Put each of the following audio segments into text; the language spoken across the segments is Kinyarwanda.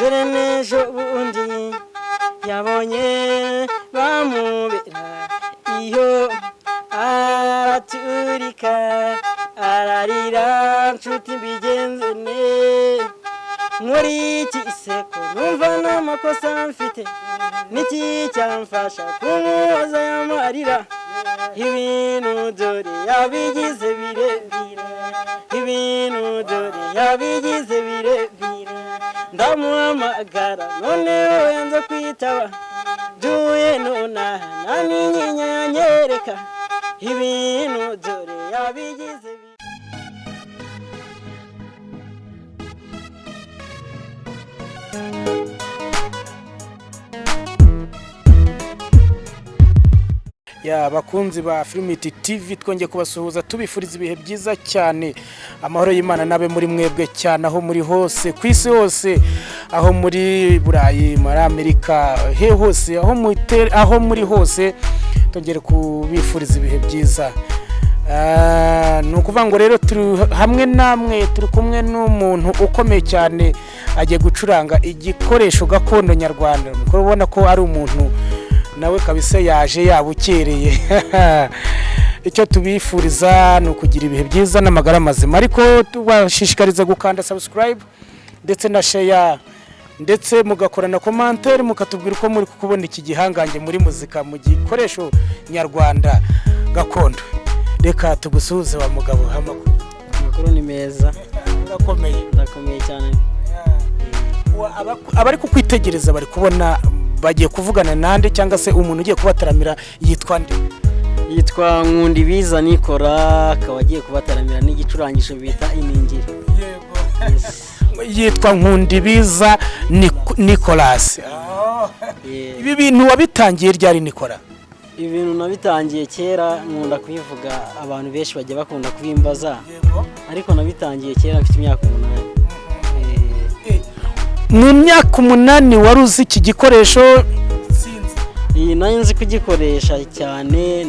dore n'ejo bundi yabonye bamubera iyo araturika ararira nshuti mbigenze ne muri iki seko numva n'amakosa mfite niki cyamfasha kumuhoza y'amarira ibintu dore yabigize birebire ibintu dore yabigize birebire ndamuhamagara noneho yanze kwitaba duye nonaha naninyinya yanyereka ibintu dore yabigize ya bakunzi ba Filmit TV twongeye kubasuhuza tubifuriza ibihe byiza cyane amahoro y'Imana nabe muri mwebwe cyane aho muri hose kwisi hose aho muri Burayi muri Amerika he hose aho muri hose tongere kubifuriza ibihe byiza nukuvuga ngo rero turi hamwe namwe turi kumwe n'umuntu ukomeye cyane agiye gucuranga igikoresho gakondo nyarwanda muko ubona ko ari umuntu nawe kabisa yaje yabukereye icyo tubifuriza no kugira ibihe byiza n'amagara mazima ariko tubashishikariza gukanda subscribe ndetse na share ndetse mugakora na commentaire mukatubwira uko muri kubona iki gihangange muri muzika mu gikoresho nyarwanda gakondo. Reka tugusuhuze wa mugabo amakuru ni meza ndakomeye cyane abari kukwitegereza bari kubona bagiye kuvugana nande cyangwa se umuntu ugiye kubataramira yitwa nde? Yitwa Nkundibiza Nikora akaba agiye kubataramira n'igicurangisho bita iningiri. Yego yitwa Nkundibiza Nicolas. Ibi bintu wabitangiye ryari Nikora? Ibintu nabitangiye kera nkunda kubivuga abantu benshi bajya bakunda kubimbaza ariko nabitangiye kera mfite imyaka 8. Mu myaka 8 waruzi iki gikoresho sinzi iyi nayo nzi kugikoresha cyane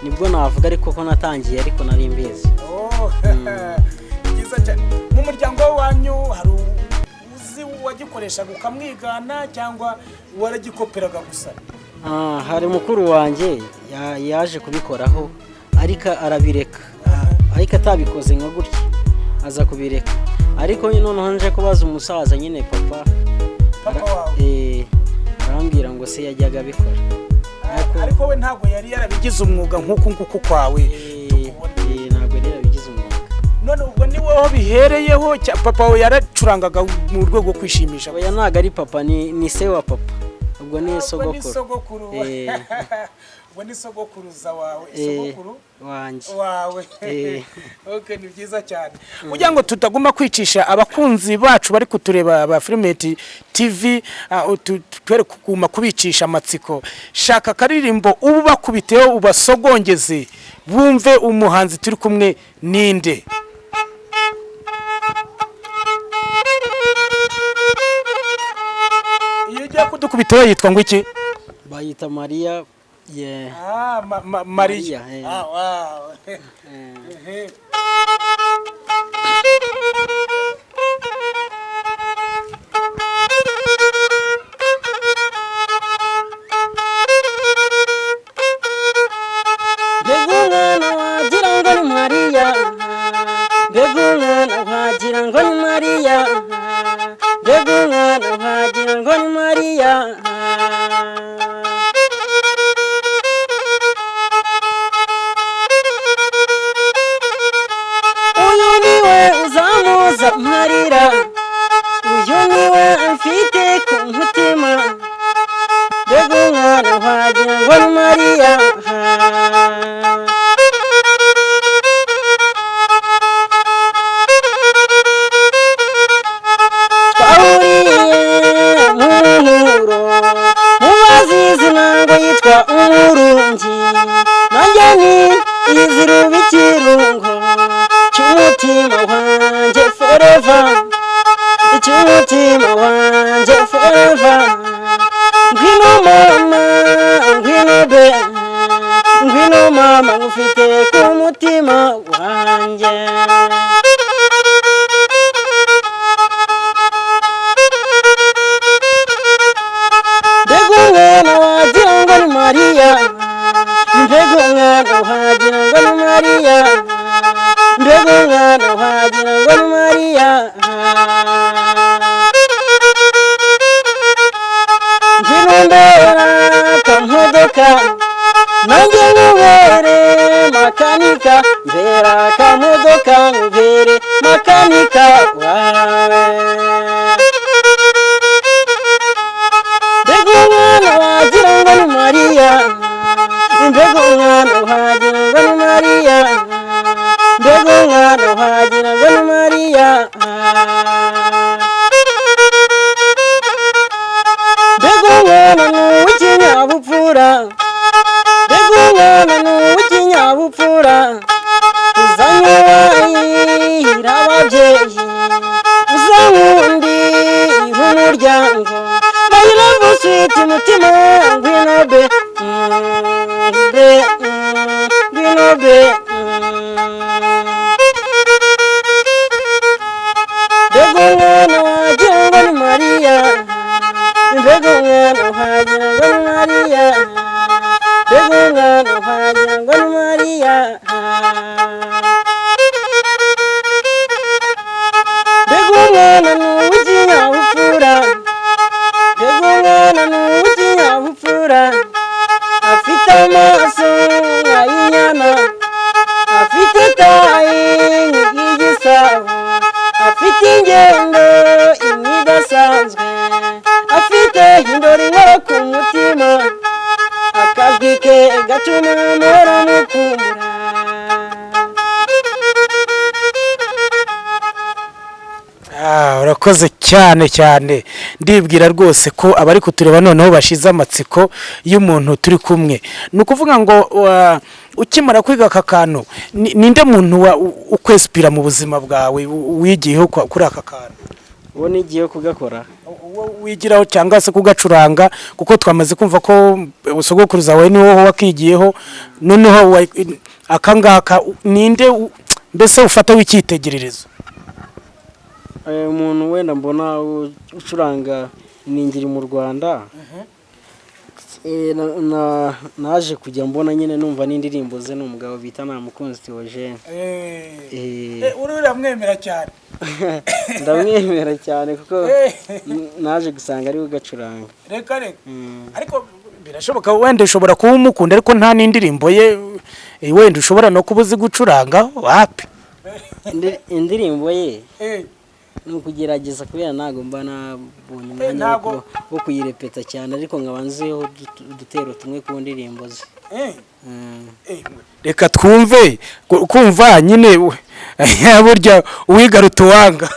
nibwo navuga ariko ko natangiye ariko nari mbizi. Kiza cyane mu muryango wanyu hari uzi wagikoresha gukamwigana cyangwa waragikoperaga gusa? Hari mukuru wanjye yaje kubikoraho ariko arabireka ariko atabikoze nka gutya aza kubireka ariko noneho nje kubaza umusaza nyine papa arambwira ngo se yajyaga bikora ariko we ntago yari yarabigize umwuga nkuko kwawe ntago yari yarabigize umwuga. None ubwo ni wowe bihereyeho papa we yaracurangaga mu rwego rwo kwishimisha? Oya ntago ari papa ni se wa papa ubwo ni sogokuru ubwo ni sogokuruza wawe sogokuru wawe okay ni byiza cyane kugira ngo tutaguma kwicisha abakunzi bacu bari kutureba ba Filmit TV twere kuguma kubicisha amatsiko shaka karirimbo ubu bakubiteho ubasogongeze bumve umuhanzi turi kumwe ninde. Iyo jya kudukubiteho yitwa ngo iki? Bayita Maria. Maria. Wow. Begulana wagira ngo Maria. Begulana wagira ngo Maria. Begulana wagira ngo Maria. Marira uyu niwe mfite ku mutima begumwana wagira ngo Maria twahuriye mu mubazizi nango yitwa umurungi nanjye ni izirubikirungo cy'umutima wanjye forever cy'umutima wanjye forever ngwino mama ngwino be ngwino mama ngufite ku mutima wanjye. umwana wagira ngo ni Mariya mbega umwana wagira ngo ni Mariya ndinondera kamodoka nanjye nkubere makanika mbera kamodoka nkubere makanika wawe mbega umwana wagira ngo ni Mariya mbega umwana wagira ngo ni Mariya mbega umwana wagira ngo ni Mariya mbega umwana n'uw'ikinyabupfura mbega umwana n'uw'ikinyabupfura uzanye wahira ababyeyi uzankundira umuryango my love sweet mutima ngwino be ngwino be mbega umwana wagira ngo ni Mariya mbega umwana wagira ngo ni Mariya mbega umwana wagira ngo ni Mariya mbega umwana n'uw'ikinyabupfura mbega umwana n'uw'ikinyabupfura afite amaso nk'ay'inyana afite tayi nk'igisabo afite ingendo imwe idasanzwe afite indoro inkora ku mutima akajwi ke gatuma mpora mukumbura urakoze cyane cyane ndibwira rwose ko abari kutureba noneho bashize amatsiko y'umuntu turi kumwe ni ukuvuga ngo ukimara kwiga aka kantu ninde muntu ukwesipira mu buzima bwawe wigiyeho kuri aka kantu uwo nigiyeho kugakora wigiraho cyangwa se kugacuranga kuko twamaze kumva ko usogokuruza wawe niho wakigiyeho noneho akangaka ninde mbese ufata w'icyitegererezo umuntu wenda mbona ucuranga iningiri mu Rwanda naje kujya mbona nyine numva n'indirimbo ze n'umugabo bita Namukunzi Theogene uramwemera cyane ndamwemera cyane kuko naje gusanga ari we ugacuranga reka ariko birashoboka wenda ushobora kuba umukunda ariko nta n'indirimbo ye wenda ushobora no kuba uzi gucuranga wapi indirimbo ye ni ukugerageza kubera ntabwo mba nabonye umwanya wo kuyirepeta cyane ariko nkaba nziho udutero tumwe ku ndirimbo ze reka twumve kumva nyine burya uwigaruta uwanga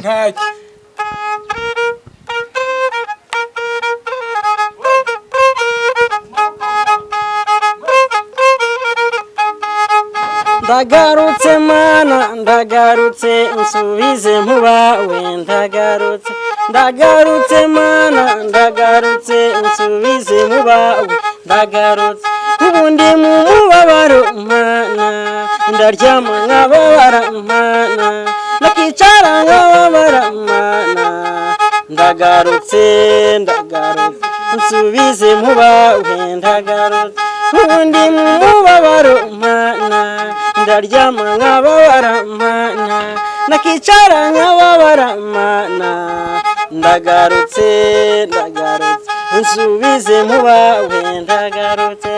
ntacyo ndagarutse mana ndagarutse unsubize mu bawe ndagarutse mana ndagarutse unsubize mu bawe ndagarutse ubundi mu mubabaro mana ndaryama nkababara mana nakicara nkababara mana ndagarutse unsubize mu bawe ndagarutse ubundi mu mubabaro mana ndaryama nkababara mana nakicara nkababara mana ndagarutse unsubize mu bawe ndagarutse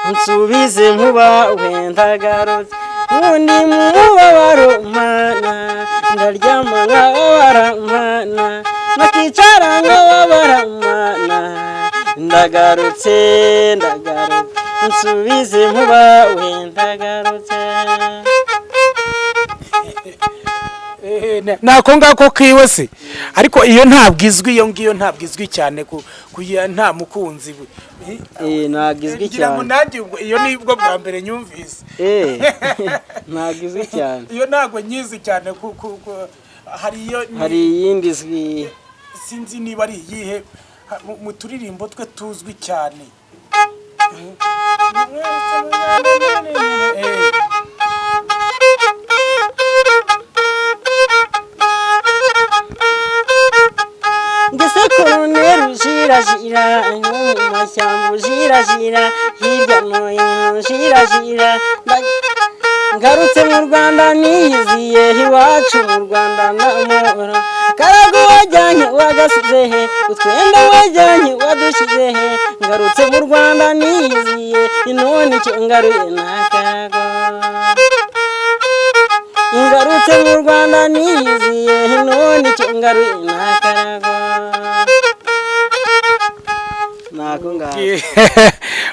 unsubize mu bawe ndagarutse ubundi mu mubabaro mana ndaryama nkababara mana nakicara nkababara mana ndagarutse unsubize mu bawe ndagarutse nako ngako kiwe se ariko iyo ntabwo izwi iyo ngiyo ntabwo izwi cyane kuya nta mukunzi ntabwo izwi cyane iyo nibwo bwa mbere nyumvise ntabwo izwi cyane iyo ntabwo nyizi cyane hari iyindi izwi sinzi niba ari iyihe mu turirimbo twe tuzwi cyane ngese koroneri jirajira mashyamba ujirajira hirya no hino ujirajira ngarutse mu Rwanda niyiziye iwacu mu Rwanda n'amahoro karago wajyanye wagasize he utwenda wajyanye wadushyize he ngarutse mu Rwanda niyiziye none icyo ngaruye n'akarago ngarutse mu Rwanda niyiziye none icyo ngaruye n'akarago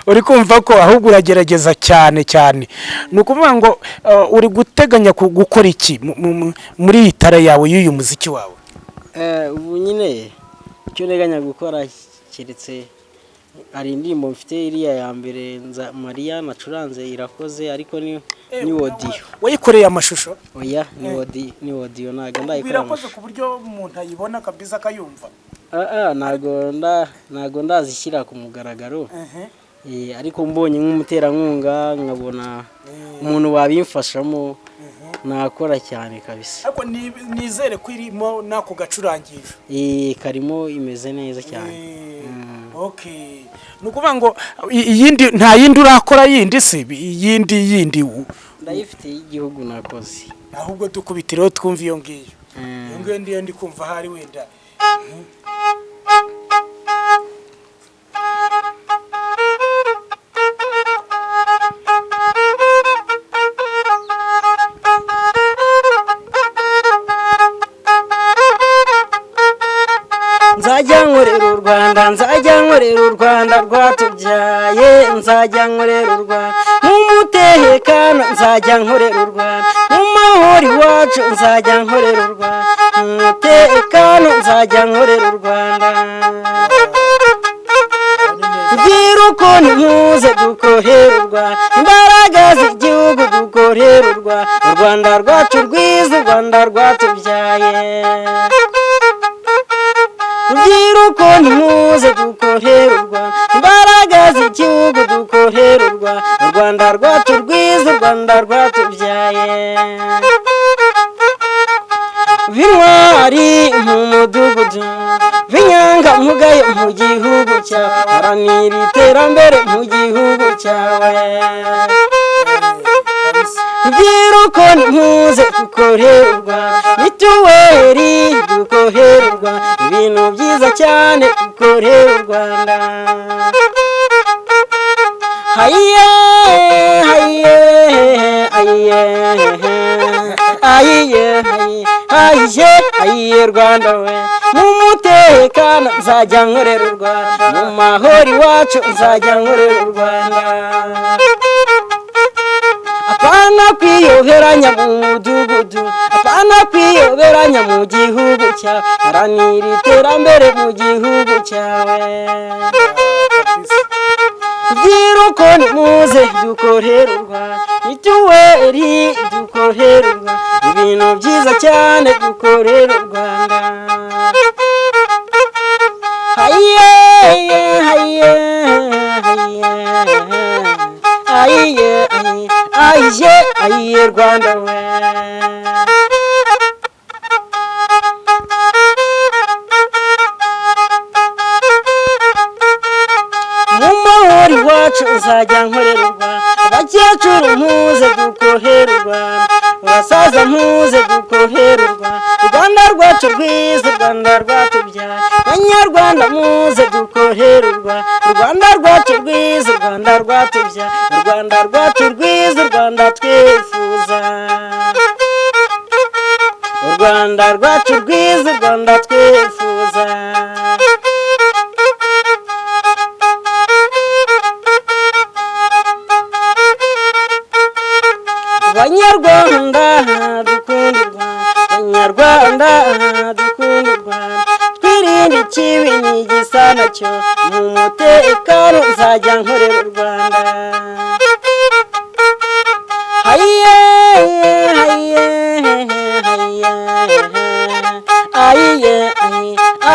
uri kumva ko ahubwo uragerageza cyane cyane ni ukuvuga ngo uri guteganya gukora iki muri iyi tara yawe y'uyu muziki wawe ubu nyine icyo nteganya gukora keretse hari indirimbo mfite iriya ya mbere Mariya nacuranze irakoze ariko ni wodiyo wayikoreye amashusho oya ni wodiyo ntabwo ndayikora birakoze ku buryo umuntu ayibona kabisa akayumva ntabwo ndazishyira ku mugaragaro ariko mbonye nk'umuterankunga nkabona umuntu wabimfashamo nakora cyane kabisa ariko nizere ko irimo n'ako gacurangisho karimo imeze neza cyane ni ukuvuga ngo nta yindi urakora yindi se yindi ndayifite y'igihugu nakoze ahubwo dukubitireho twumva iyo ngiyo ndiyo ndi kumva ahari wenda nzajya nkorera u Rwanda nzajya nkorera u Rwanda rwatubyaye nzajya nkorera u Rwanda nk'umutekano nzajya nkorera u Rwanda mu mahoro iwacu nzajya nkorera u Rwanda umutekano nzajya nkorera u Rwanda rubyiruko nimuze dukorera u Rwanda imbaraga z'igihugu dukorera u Rwanda rwacu rwiza u Rwanda rwatubyaye rubyiruko nimuze dukorera u Rwanda imbaraga z'igihugu dukorera u Rwanda rwacu rwiza u Rwanda rwatubyaye b'intwari mu mudugudu b'inyangamugayo mu gihugu cyawe haranira iterambere mu gihugu cyawe rubyiruko nimuze dukorera u Rwanda mituweli dukorera u Rwanda ibintu byiza cyane dukorera u Rwanda hayiye hayiye hayiye hayiye hayiye hayiye Rwanda we mu mutekano nzajya nkorera u Rwanda mu mahoro iwacu nzajya nkorera u Rwanda apana kwiyoberanya mu mudugudu apana kwiyoberanya mu gihugu cyawe haranira iterambere mu gihugu cyawe rubyiruko nimuze dukorera u Rwanda mituweli dukorera u Rwanda ibintu byiza cyane dukorera u Rwanda hayiye hayiye hayiye hayiye hayiye Rwanda we iwacu nzajya nkorera u Rwanda abakecuru muze dukorera u Rwanda abasaza muze dukorera u Rwanda rwacu rwiza u Rwanda rwatubyaye abanyarwanda muze dukorera u Rwanda rwacu rwiza u Rwanda rwatubyaye u Rwanda rwacu rwiza u Rwanda twifuza u Rwanda rwacu rwiza u Rwanda twifuza Banyarwanda dukunda u Rwanda Banyarwanda dukunda u Rwanda twirinde ikibi n'igisa nacyo mu mutekano nzajya nkorera u Rwanda hayiye hayiye hayiye hayiye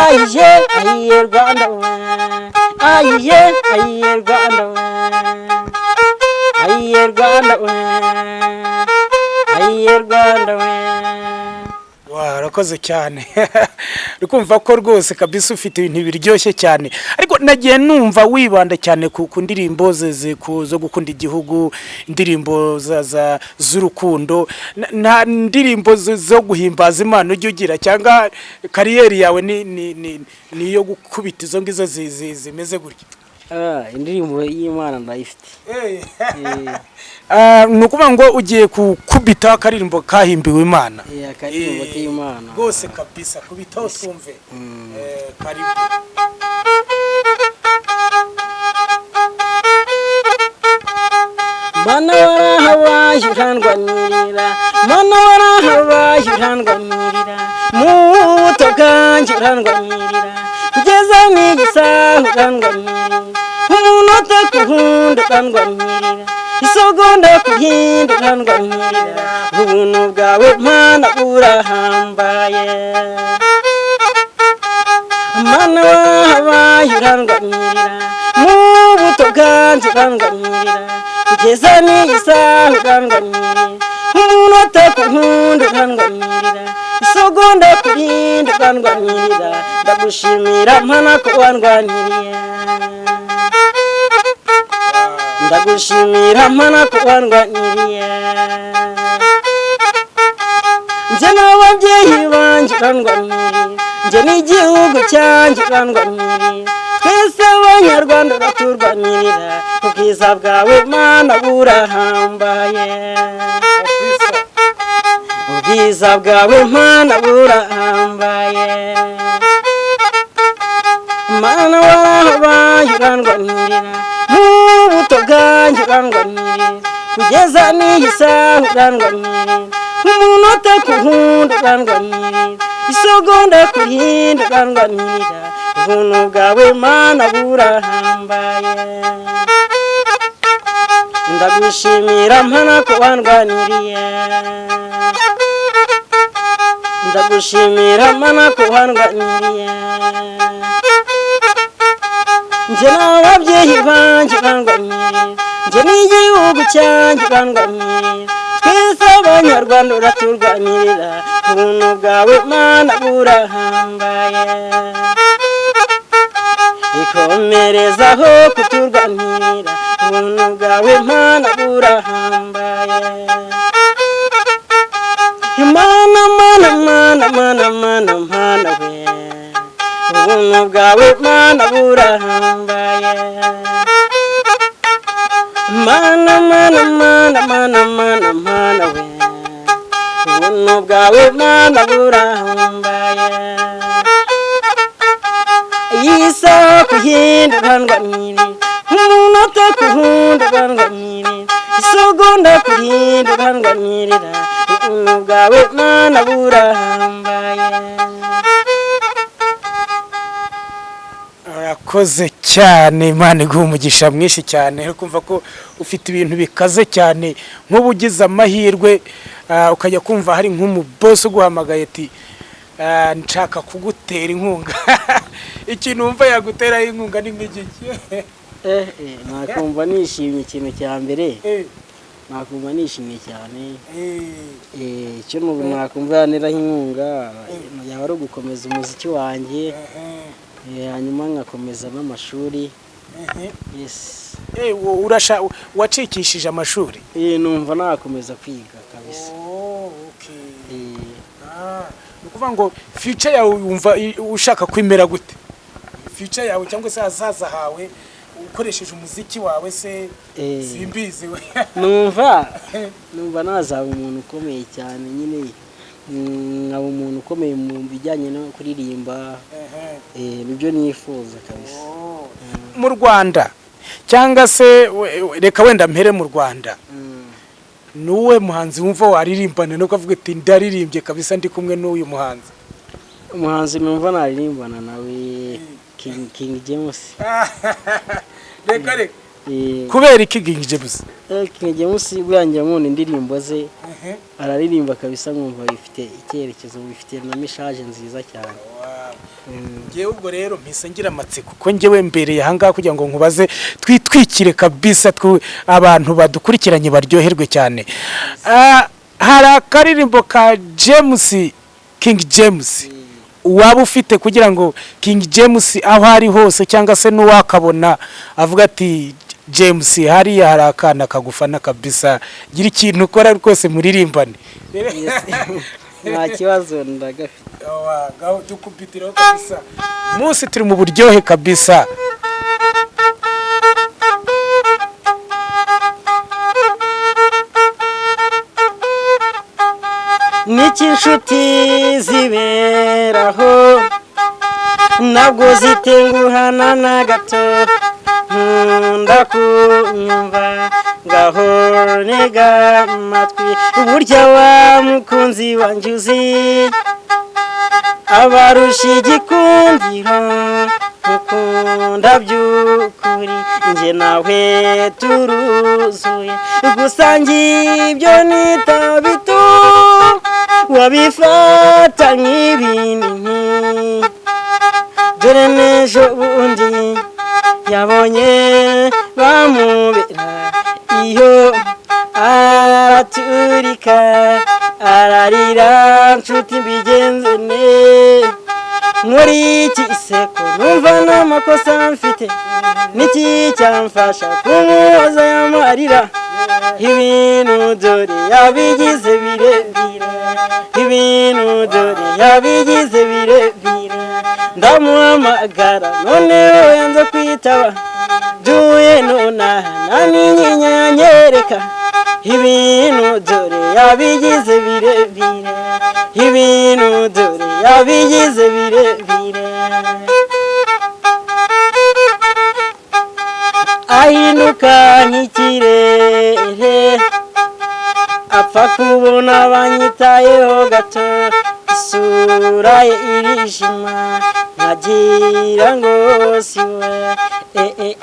hayiye hayiye Rwanda we hayiye hayiye Rwanda we hayiye Rwanda we hayiye Rwanda we urakoze cyane urikumva ko rwose kabisa ufite ibintu biryoshye cyane ariko nagiye numva wibanda cyane ku ndirimbo zo gukunda igihugu indirimbo z'urukundo nta ndirimbo zo guhimbaza Imana ujye ugira cyangwa kariyeri yawe ni iyo gukubita izo ngizo zimeze gutya indirimbo y'Imana ndayifite ni ukuvuga ngo ugiye gukubita akaririmbo kahimbiwe Imana akaririmbo k'Imana rwose kabisa kubitaho twumve karibu Mana warahabaye urandwanirira Mana warahabaye urandwanirira mu buto bwanjye urandwanirira kugeza n'igisaha urandwanirira umunota ku wundi urandwanirira isegonda ku yindi urandwanirira ubuntu bwawe Mana burahambaye Mana warahabaye urandwanirira mu buto bwanjye urandwanirira kugeza n'isaha urandwanirira umunota ku wundi urandwanirira isegonda ku yindi urandwanirira ndagushimira Mana ko wandwaniriye ndagushimira Mana ko wandwaniriye nje n'ababyeyi banjye urandwaniriye nje n'igihugu cyanjye urandwaniriye twese abanyarwanda uraturwanirira ubwiza bwawe Mana burahambaye ubwiza bwawe Mana burahambaye Mana warahabaye urandwanirira mu buto bwanjye urandwanirira kugeza n'iyi saha urandwanirira umunota ku wundi urandwanirira isegonda ku yindi urandwanirira ubuntu bwawe Mana burahambaye ndagushimira Mana ko wandwaniriye ndagushimira Mana ko wandwaniriye nje n'ababyeyi banjye urandwaniriye nje n'igihugu cyanjye urandwaniriye twese abanyarwanda uraturwanirira ubuntu bwawe Mana burahambaye ikomerezaho kuturwanirira ubuntu bwawe Mana burahambaye Mana Mana Mana Mana Mana Mana we ubuntu bwawe Mana burahambaye Mana Mana Mana Mana Mana Mana we ubuntu bwawe Mana burahambaye isaha ku yindi urandwanirira umunota ku wundi urandwanirira isegonda ku yindi urandwanirira ubuntu bwawe Mana burahambaye urakoze cyane Imana iguha umugisha mwinshi cyane kumva ko ufite ibintu bikaze cyane nk'ubu ugize amahirwe ukajya kumva hari nk'umubosi uguhamagaye ati nshaka kugutera inkunga ikintu wumva yaguteraho inkunga ni nk'igiki nakumva nishimye ikintu cya mbere nakumva nishimye cyane icyo nakumva yaneraho inkunga yaba ari ugukomeza umuziki wanjye hanyuma nkakomeza n'amashuri wacikishije amashuri numva nakomeza kwiga kabisa ni ukuvuga ngo future yawe wumva ushaka kwimera gute future yawe cyangwa se hazaza hawe ukoresheje umuziki wawe se simbizi we numva nazaba umuntu ukomeye cyane nyine nkaba umuntu ukomeye mu bijyanye no kuririmba nibyo nifuza kabisa mu Rwanda cyangwa se reka wenda mpere mu Rwanda nuwe muhanzi wumva waririmbana no kuvuga ati ndaririmbye kabisa ndi kumwe n'uyu umuhanzi numva naririmbana nawe King James reka kubera iki King James King James bwanjye nkunda indirimbo ze araririmba kabisa nkumva bifite icyerekezo bifite na message nziza cyane ngewe ubwo rero mpise ngira amatsiko kuko ngewe mbereye ahangaha kugira ngo nkubaze twitwikire kabisa abantu badukurikiranye baryoherwe cyane hari akaririmbo ka James King James waba ufite kugira ngo King James aho ari hose cyangwa se n'uwakabona avuga ati James hariya hari akana kagufana kabisa gira ikintu ukora rwose muririmbane. nta kibazo ndagafite. Gaho dukubitiraho kabisa munsi turi mu buryohe kabisa. Niki inshuti ziberaho ntabwo zitenguhana na gato, nkunda kunyumva ngaho ntega amatwi, burya wa mukunzi wanjye uzi abarusha igikundiro, ukunda by'ukuri njye nawe turuzuye, gusangira ibyo nita bito wabifata nk'ibinini, dore n'ejo bundi yabonye bamubera iyo araturika ararira, nshuti mbigenze ne muri iki iseko numva n'amakosa mfite, niki cyamfasha kumuhoza y'amarira, ibintu dore yabigize birebire, ibintu dore yabigize birebire, ndamuhamagara noneho yanze kwitaba, duye nonaha n'inyinya yanyereka, ibintu dore yabigize birebire, ibintu dore yabigize birebire, ahinduka nk'ikirere apfa kubona banyitayeho gato, isura ye irishima nkagira ngo si we,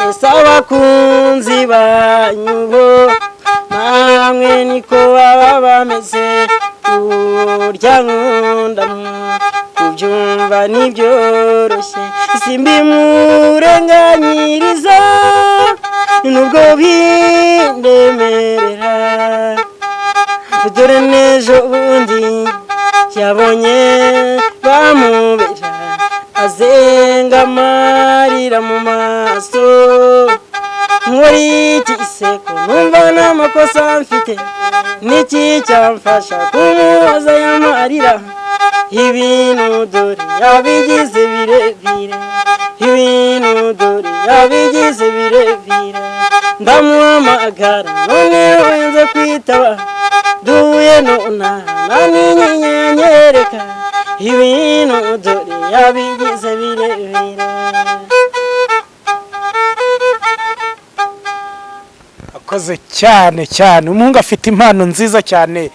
ese abakunzi banyubo namwe niko baba bameze, kurya nkundamo kubyumva ntibyoroshye, simbimurenganyiriza nubwo bindemerera, dore n'ejo bundi yabonye bamubera azenga amarira mu maso, muri iki iseko numva n'amakosa mfite, niki cyamfasha kumuhoza y'amarira, ibintu dore yabigize birebire, ibintu dore yabigize birebire, ndamuhamagara noneho yanze kwitaba, duye nonaha n'inyinya yanyereka, ibintu dore yabigize birebire. Akoze cyane cyane, umuhungu afite impano nziza cyane,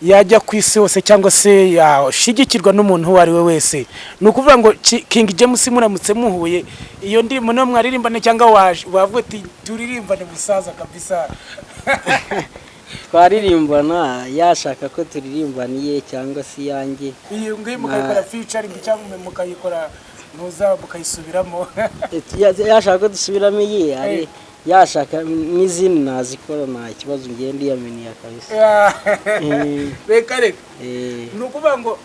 yajya ku isi hose cyangwa se yashigikirwa n'umuntu uwo ari we wese. Ni ukuvuga ngo King James muramutse muhuye iyo ndimo no mwaririmbane cyangwa wavuga ati turirimbane musaza kabisa. Twaririmbana yashaka ko turirimbaniye cyangwa si yanjye, iyo ngiye mukayikora featuring cyangwa mukayikora nuza mukayisubiramo. Yashaka ko dusubiramo iyi ari yashaka n'izindi nazikora nta kibazo ngende yameniye kabisa. Reka ni ukuvuga ngo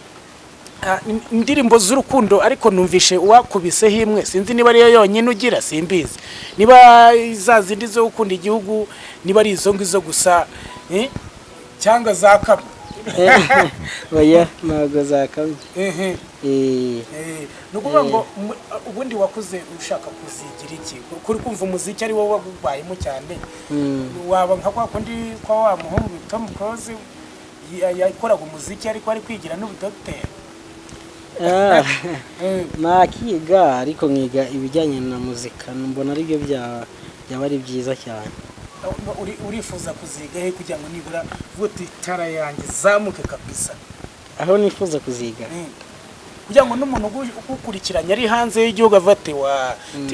indirimbo z'urukundo ariko numvishe wakubiseho imwe, sinzi niba ariyo yonyine ugira, simbizi niba izazindi zo gukunda igihugu, niba ari izo ngizo gusa cyangwa zakamwe. Oya ntabwo zakamye. Ni ukuvuga ngo ubundi wakuze ushaka kuzigira iki, kuri kumva umuziki ari wowe wagubayemo cyane, waba nka kwa kundi kwa wa muhungu Tom Close yakoraga umuziki ariko ari kwigira n'ubudokiteri? nakiga ariko nkiga ibijyanye na muzika, mbona ari byo byaba ari byiza cyane. Urifuza kuziga he kugira ngo nibura vuti tara yanjye zamuke kabisa? Aho nifuza kuziga kugira ngo n'umuntu ugukurikiranye ari hanze y'igihugu avate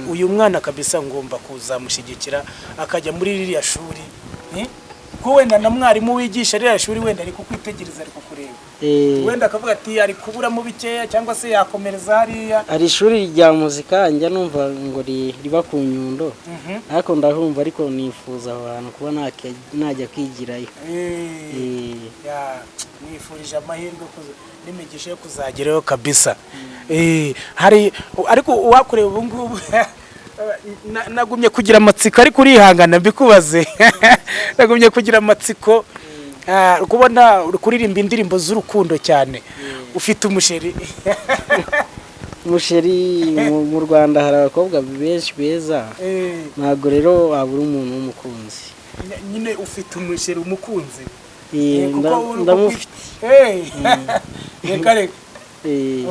uyu mwana kabisa ngomba kuzamushyigikira akajya muri ririya shuri, ko wenda na mwarimu wigisha ririya shuri wenda ari kukwitegereza ari kukureba wenda akavuga ati ari kuburamo bikeya cyangwa se yakomereza hariya. Ari ishuri rya muzika njya numva ngo riba ku Nyundo, ariko ndahumva, ariko nifuza abantu kuba najya kwigirayo. Nifurije amahirwe n'imigisha yo kuzagerayo kabisa. Hari ariko uwakureba ubu ngubu nagumye kugira amatsiko ariko urihangana mbikubaze. Nagumye kugira amatsiko kubona kuririmba indirimbo z'urukundo cyane. Ufite umusheri? Umusheri mu Rwanda hari abakobwa benshi beza, ntabwo rero wabura umuntu w'umukunzi. Nyine ufite umusheri umukunzi? Ndamufite. Reka reka.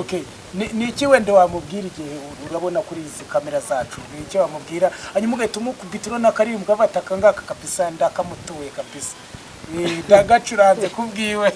Okay. Ni iki wenda wamubwira igihe urabona kuri izi kamera zacu? Ni iki wamubwira hanyuma ugahita umukubita urona akaririmbo kavataka ngaka kabisa ndakamutuye kabisa. Ndagacuranze kubwiwe.